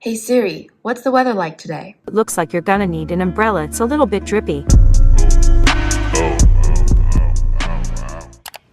Hey Siri, what's the weather like today? It looks like you're gonna need an umbrella. It's a little bit drippy.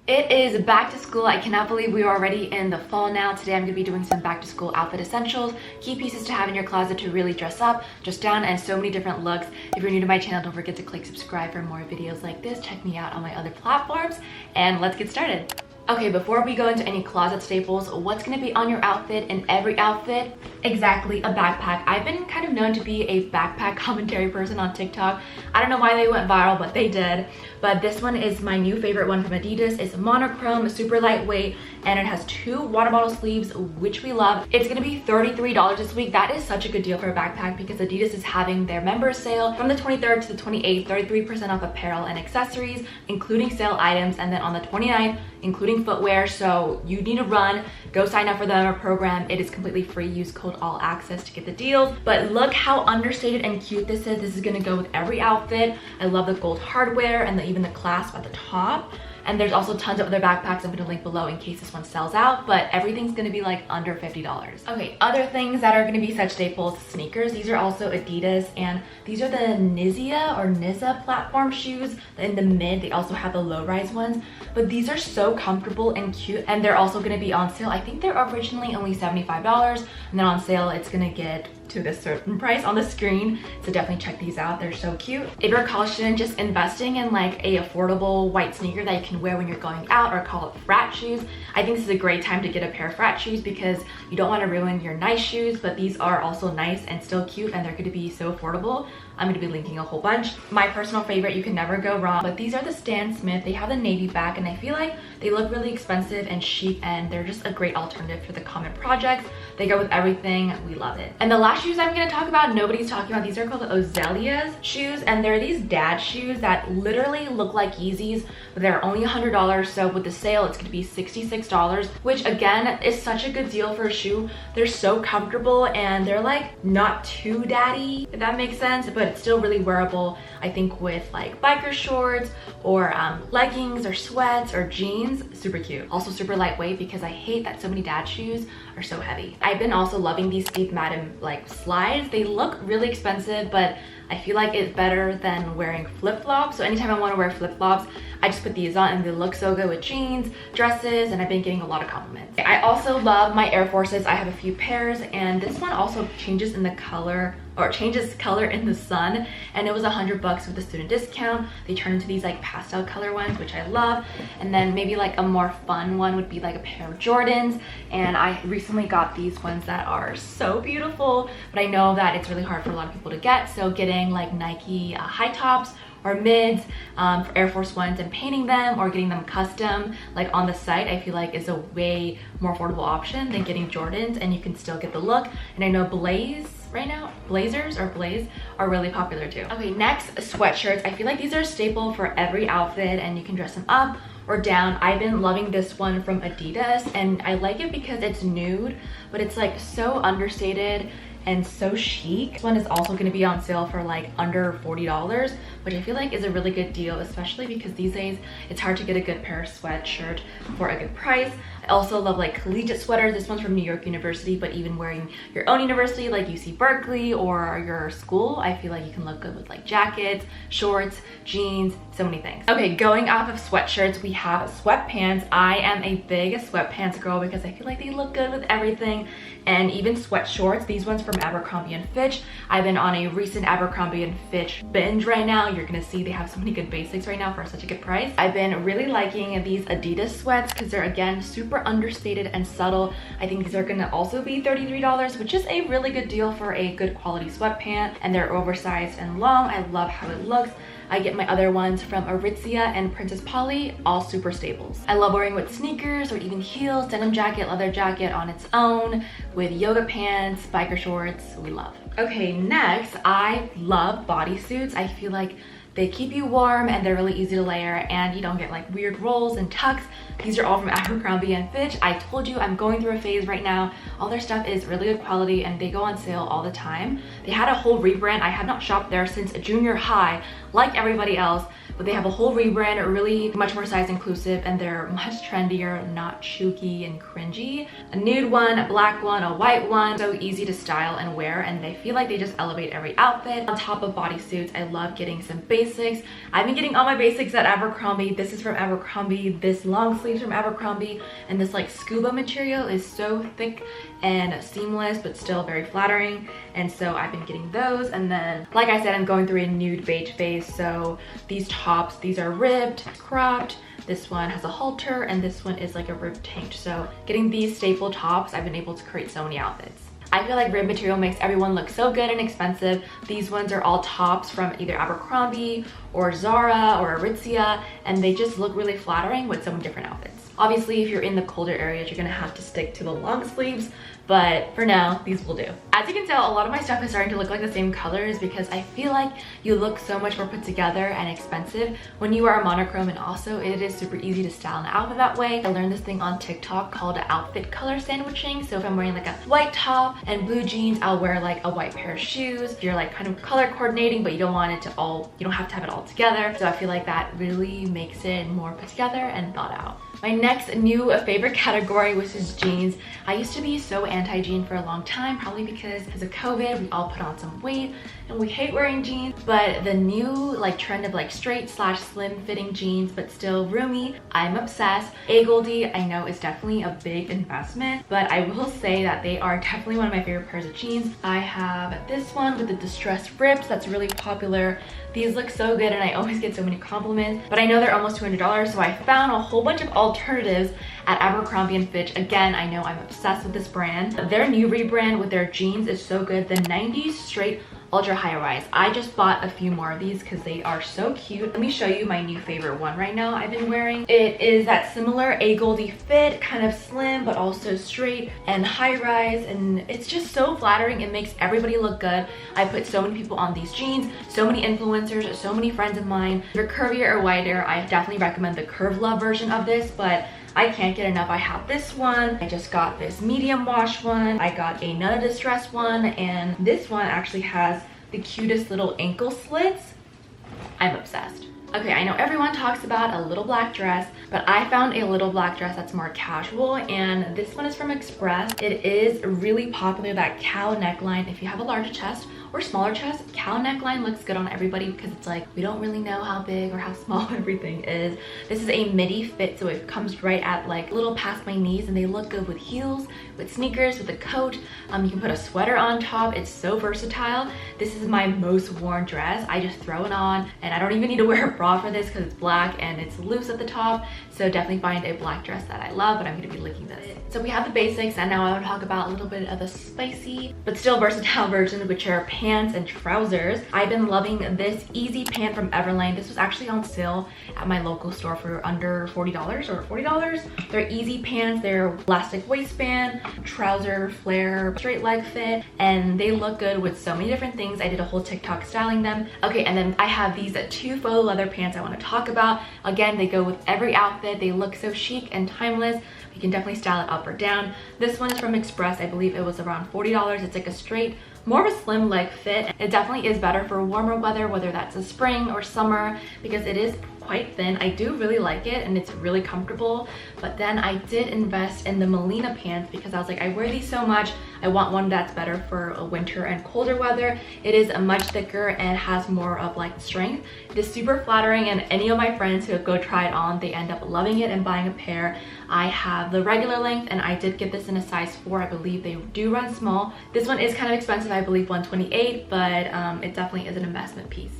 It is back to school. I cannot believe we are already in the fall now. Today I'm going to be doing some back to school outfit essentials, key pieces to have in your closet to really dress up, dress down, and so many different looks. If you're new to my channel, don't forget to click subscribe for more videos like this. Check me out on my other platforms, and let's get started. Okay, before we go into any closet staples, what's gonna be on your outfit in every outfit? Exactly, a backpack. I've been kind of known to be a backpack commentary person on TikTok. I don't know why they went viral, but they did. But this one is my new favorite one from Adidas. It's monochrome, super lightweight, and it has 2 water bottle sleeves, which we love. It's gonna be $33 this week. That is such a good deal for a backpack because Adidas is having their member sale from the 23rd to the 28th, 33% off apparel and accessories, including sale items, and then on the 29th, including footwear. So you need to run, go sign up for the member program. It is completely free. Use code ALLACCESS to get the deals. But look how understated and cute this is. This is gonna go with every outfit. I love the gold hardware and even the clasp at the top. And there's also tons of other backpacks I'm gonna link below in case this one sells out, but everything's gonna be like under $50. Okay, other things that are gonna be such staples, sneakers. These are also Adidas, and these are the Niza platform shoes in the mid. They also have the low-rise ones, but these are so comfortable and cute, and they're also gonna be on sale. I think they're originally only $75, and then on sale, it's gonna get to this certain price on the screen, so definitely check these out. They're so cute. If you're a college student just investing in like a affordable white sneaker that you can wear when you're going out, or call it frat shoes, I think this is a great time to get a pair of frat shoes because you don't want to ruin your nice shoes, but these are also nice and still cute, and they're going to be so affordable. I'm going to be linking a whole bunch. My personal favorite, you can never go wrong, but these are the Stan Smith. They have the navy back, and I feel like they look really expensive and chic, and they're just a great alternative for the common projects. They go with everything. We love it. And the last shoes I'm going to talk about, nobody's talking about. These are called the Ozelia's shoes, and they're these dad shoes that literally look like Yeezys, but they're only $100. So with the sale, it's going to be $66, which again is such a good deal for a shoe. They're so comfortable, and they're like not too daddy, if that makes sense, but it's still really wearable. I think with like biker shorts or leggings or sweats or jeans. Super cute. Also super lightweight because I hate that so many dad shoes are so heavy. I've been also loving these Steve Madden like slides. They look really expensive, but I feel like it's better than wearing flip-flops. So anytime I want to wear flip-flops, I just put these on, and they look so good with jeans, dresses, and I've been getting a lot of compliments. I also love my Air Forces. I have a few pairs, and this one also changes in the color, or changes color in the sun, and it was $100 with a student discount. They turn into these like pastel color ones, which I love. And then maybe like a more fun one would be like a pair of Jordans, and I recently got these ones that are so beautiful, but I know that it's really hard for a lot of people to get, so getting like Nike high tops or mids for Air Force Ones and painting them or getting them custom like on the site, I feel like is a way more affordable option than getting Jordans, and you can still get the look. And I know Blaze right now, Blaze are really popular too. Okay, next, sweatshirts. I feel like these are a staple for every outfit, and you can dress them up or down. I've been loving this one from Adidas, and I like it because it's nude, but it's like so understated and so chic. This one is also going to be on sale for like under $40, which I feel like is a really good deal, especially because these days it's hard to get a good pair of sweatshirt for a good price. I also love like collegiate sweaters. This one's from New York University, but even wearing your own university like UC Berkeley or your school, I feel like you can look good with like jackets, shorts, jeans, so many things. Okay, going off of sweatshirts, we have sweatpants. I am a big sweatpants girl because I feel like they look good with everything, and even sweat shorts. These ones from Abercrombie & Fitch. I've been on a recent Abercrombie & Fitch binge right now. You're gonna see they have so many good basics right now for such a good price. I've been really liking these Adidas sweats because they're again super understated and subtle. I think these are gonna also be $33, which is a really good deal for a good quality sweatpant, and they're oversized and long. I love how it looks. I get my other ones from Aritzia and Princess Polly, all super staples. I love wearing with sneakers or even heels, denim jacket, leather jacket on its own, with yoga pants, biker shorts, we love. Okay, next, I love bodysuits. I feel like They keep you warm and they're really easy to layer, and you don't get like weird rolls and tucks. These are all from Abercrombie & Fitch. I told you I'm going through a phase right now. All their stuff is really good quality and they go on sale all the time. They had a whole rebrand. I had not shopped there since junior high like everybody else, but they have a whole rebrand, really much more size inclusive, and they're much trendier, not chooky and cringy. A nude one, a black one, a white one. So easy to style and wear, and they feel like they just elevate every outfit. On top of bodysuits, I love getting some basics. I've been getting all my basics at Abercrombie. This is from Abercrombie, this long sleeves from Abercrombie, and this like scuba material is so thick and seamless but still very flattering, and so I've been getting those. And then like I said, I'm going through a nude beige phase, so these tops, these are ribbed, cropped. This one has a halter and this one is like a ribbed tank. So getting these staple tops, I've been able to create so many outfits. I feel like rib material makes everyone look so good and expensive. These ones are all tops from either Abercrombie or Zara or Aritzia, and they just look really flattering with so many different outfits. Obviously, if you're in the colder areas, you're gonna have to stick to the long sleeves, but for now, these will do. As you can tell, a lot of my stuff is starting to look like the same colors because I feel like you look so much more put together and expensive when you are a monochrome, and also it is super easy to style an outfit that way. I learned this thing on TikTok called outfit color sandwiching. So if I'm wearing like a white top and blue jeans, I'll wear like a white pair of shoes. If you're like kind of color coordinating, but you don't want it to all, you don't have to have it all together. So I feel like that really makes it more put together and thought out. My next new favorite category, which is jeans. I used to be so anti-jean for a long time, probably because of COVID, we all put on some weight and we hate wearing jeans. But the new like trend of like straight / slim fitting jeans, but still roomy, I'm obsessed. AGOLDE, I know, is definitely a big investment, but I will say that they are definitely one of my favorite pairs of jeans. I have this one with the distressed rips that's really popular. These look so good and I always get so many compliments, but I know they're almost $200, so I found a whole bunch of alternatives at Abercrombie & Fitch. Again, I know I'm obsessed with this brand. Their new rebrand with their jeans is so good. The 90s straight ultra high rise. I just bought a few more of these because they are so cute. Let me show you my new favorite one right now I've been wearing. It is that similar AGOLDE fit, kind of slim but also straight and high rise, and it's just so flattering. It makes everybody look good. I put so many people on these jeans, so many influencers, so many friends of mine. If you're curvier or wider, I definitely recommend the Curve Love version of this, but I can't get enough. I have this one. I just got this medium wash one. I got another distressed one, and this one actually has the cutest little ankle slits. I'm obsessed. Okay, I know everyone talks about a little black dress, but I found a little black dress that's more casual, and this one is from Express. It is really popular, that cow neckline. If you have a larger chest or smaller chest, cow neckline looks good on everybody because it's like we don't really know how big or how small everything is. This is a midi fit, so it comes right at like a little past my knees, and they look good with heels, with sneakers, with a coat. You can put a sweater on top. It's so versatile. This is my most worn dress. I just throw it on and I don't even need to wear a bra for this because it's black and it's loose at the top. So definitely find a black dress that I love, but I'm gonna be licking this. So we have the basics, and now I want to talk about a little bit of a spicy but still versatile version, which are pants and trousers. I've been loving this easy pant from Everlane. This was actually on sale at my local store for under $40 or $40. They're easy pants, they're elastic waistband, trouser, flare, straight leg fit, and they look good with so many different things. I did a whole TikTok styling them. Okay, and then I have these two faux leather pants I want to talk about. Again, they go with every outfit. They look so chic and timeless. You can definitely style it up or down. This one is from Express. I believe it was around $40. It's like a straight, more of a slim leg fit. It definitely is better for warmer weather, whether that's a spring or summer, because it is quite thin. I do really like it and it's really comfortable. But then I did invest in the Melina pants because I was like, I wear these so much, I want one that's better for a winter and colder weather. It is a much thicker and has more of like strength. It is super flattering, and any of my friends who go try it on, they end up loving it and buying a pair. I have the regular length, and I did get this in a size 4. I believe they do run small. This one is kind of expensive, I believe $128, but it definitely is an investment piece.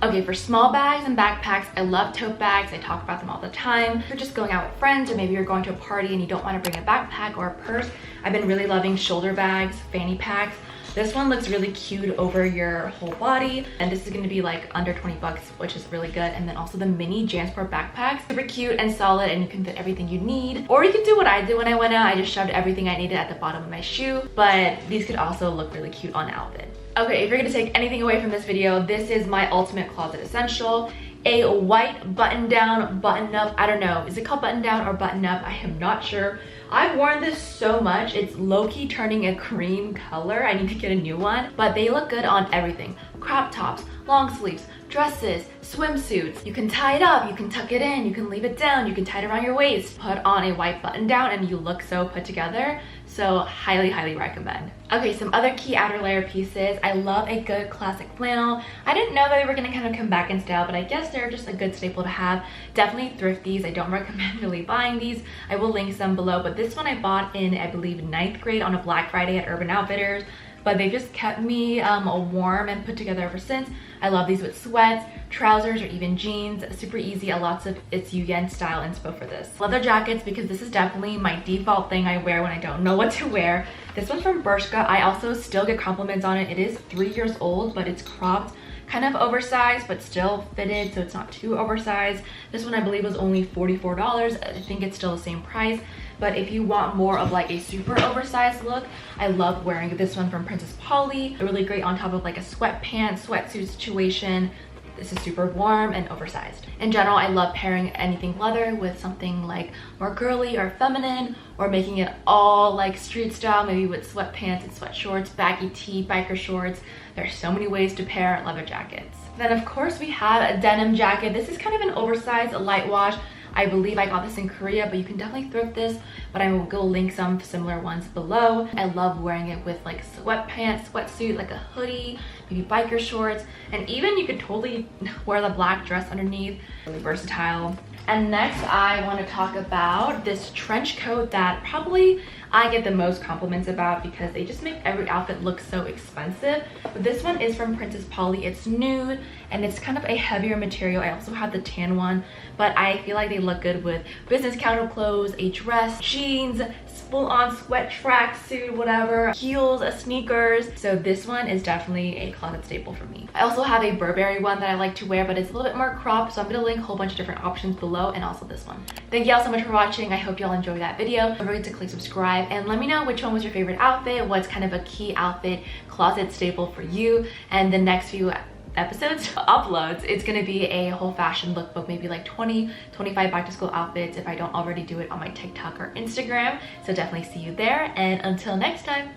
Okay, for small bags and backpacks, I love tote bags. I talk about them all the time. If you're just going out with friends, or maybe you're going to a party and you don't want to bring a backpack or a purse, I've been really loving shoulder bags, fanny packs. This one looks really cute over your whole body, and this is gonna be like under 20 bucks, which is really good. And then also the mini JanSport backpacks, super cute and solid, and you can fit everything you need. Or you can do what I did when I went out. I just shoved everything I needed at the bottom of my shoe, but these could also look really cute on an outfit. Okay, if you're gonna take anything away from this video, this is my ultimate closet essential. A white button down, button up, I don't know, is it called button down or button up? I am not sure. I've worn this so much, it's low-key turning a cream color. I need to get a new one, but they look good on everything. Crop tops, long sleeves, dresses, swimsuits. You can tie it up, you can tuck it in, you can leave it down, you can tie it around your waist, put on a white button down, and you look so put together. So highly recommend. Okay, some other key outer layer pieces. I love a good classic flannel. I didn't know that they were gonna kind of come back in style, but I guess they're just a good staple to have. Definitely thrift these. I don't recommend really buying these. I will link some below, but this one I bought in, I believe, 9th grade on a Black Friday at Urban Outfitters. But they just kept me warm and put together ever since. I love these with sweats, trousers, or even jeans. Super easy, lots of It's You Yen style inspo for this. Leather jackets, because this is definitely my default thing I wear when I don't know what to wear. This one's from Bershka. I also still get compliments on it. It is 3 years old, but it's cropped, kind of oversized, but still fitted, so it's not too oversized. This one I believe was only $44. I think it's still the same price. But if you want more of like a super oversized look, I love wearing this one from Princess Polly. Really great on top of like a sweatpants, sweatsuit situation. This is super warm and oversized. In general, I love pairing anything leather with something like more girly or feminine, or making it all like street style, maybe with sweatpants and sweat shorts, baggy tee, biker shorts. There's so many ways to pair leather jackets. Then of course we have a denim jacket. This is kind of an oversized light wash. I believe I got this in Korea, but you can definitely thrift this, but I will go link some similar ones below. I love wearing it with like sweatpants, sweatsuit, like a hoodie, maybe biker shorts, and even you could totally wear the black dress underneath. Really versatile. And next I want to talk about this trench coat that probably I get the most compliments about because they just make every outfit look so expensive. But this one is from Princess Polly. It's nude and it's kind of a heavier material. I also have the tan one, but I feel like they look good with business casual clothes, a dress, jeans, full-on sweat tracksuit, whatever, heels, sneakers. So this one is definitely a closet staple for me. I also have a Burberry one that I like to wear, but it's a little bit more cropped, so I'm gonna link a whole bunch of different options below, and also this one. Thank y'all so much for watching. I hope y'all enjoyed that video. Don't forget to click subscribe and let me know which one was your favorite outfit, what's kind of a key outfit closet staple for you, and the next few episodes uploads, it's gonna be a whole fashion lookbook, maybe like 20-25 back to school outfits if I don't already do it on my TikTok or Instagram. So definitely see you there, and until next time.